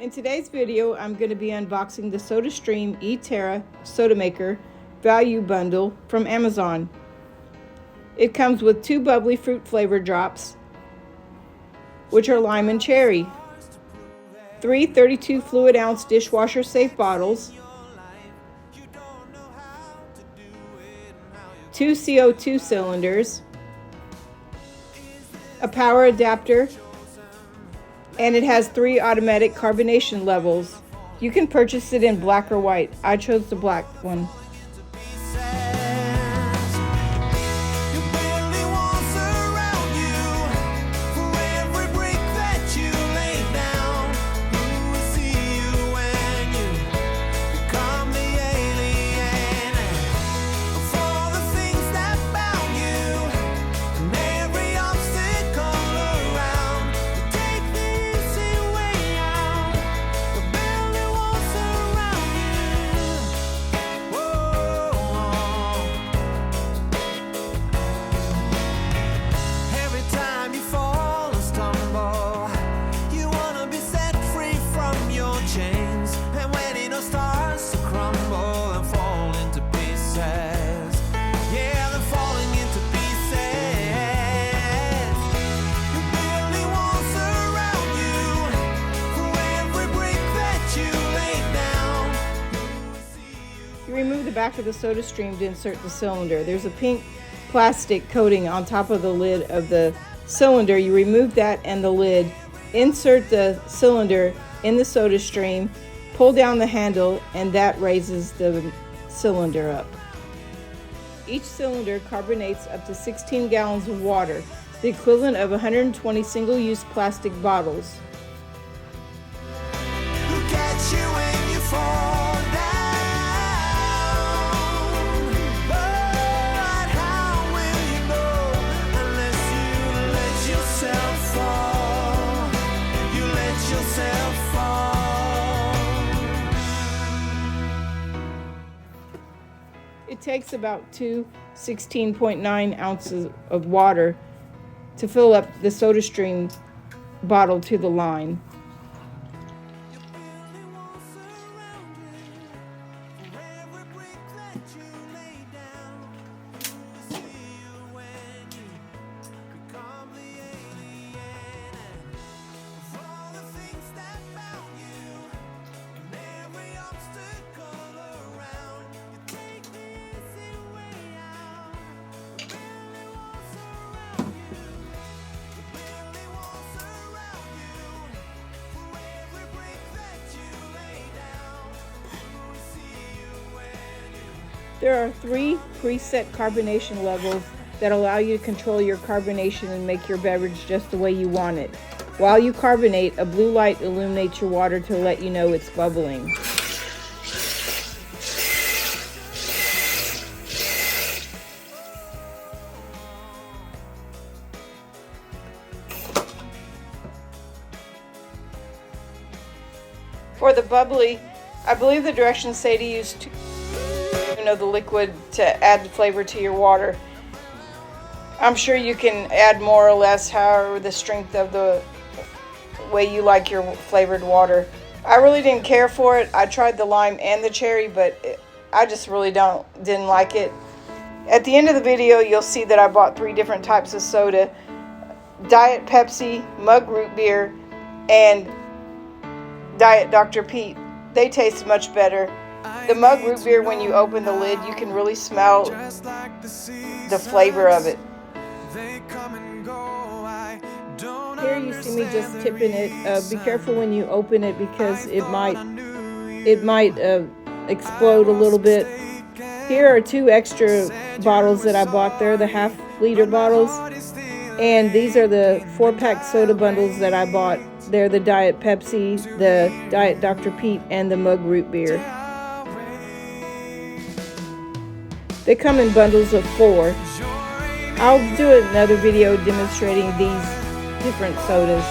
In today's video, I'm going to be unboxing the Sodastream E-Terra Soda Maker Value Bundle from Amazon. It comes with 2 bubbly fruit flavor drops, which are lime and cherry, 3 32 fluid ounce dishwasher safe bottles, 2 CO2 cylinders, a power adapter, and it has 3 automatic carbonation levels. You can purchase it in black or white. I chose the black one. You remove the back of the Sodastream to insert the cylinder. There's a pink plastic coating on top of the lid of the cylinder. You remove that and the lid, insert the cylinder in the Sodastream, pull down the handle, and that raises the cylinder up. Each cylinder carbonates up to 16 gallons of water, the equivalent of 120 single-use plastic bottles. Who gets you when you fall? It takes about 2 16.9 ounces of water to fill up the Sodastream bottle to the line. There are 3 preset carbonation levels that allow you to control your carbonation and make your beverage just the way you want it. While you carbonate, a blue light illuminates your water to let you know it's bubbling. For the bubbly, I believe the directions say to use 2 of the liquid to add the flavor to your water. I'm sure you can add more or less, however the strength of the way you like your flavored water. I really didn't care for it. I tried the lime and the cherry, but I just really didn't like it. At the end of the video, you'll see that I bought 3 different types of soda: Diet Pepsi, Mug Root Beer, and Diet Dr. Pete. They taste much better. The Mug Root Beer, when you open the lid, you can really smell the flavor of it. Here you see me just tipping it. Be careful when you open it because it might explode a little bit. Here are 2 extra bottles that I bought. They're the half-liter bottles, and these are the 4-pack soda bundles that I bought. They're the Diet Pepsi, the Diet Dr. Pete, and the Mug Root Beer. They come in bundles of 4. I'll do another video demonstrating these different sodas.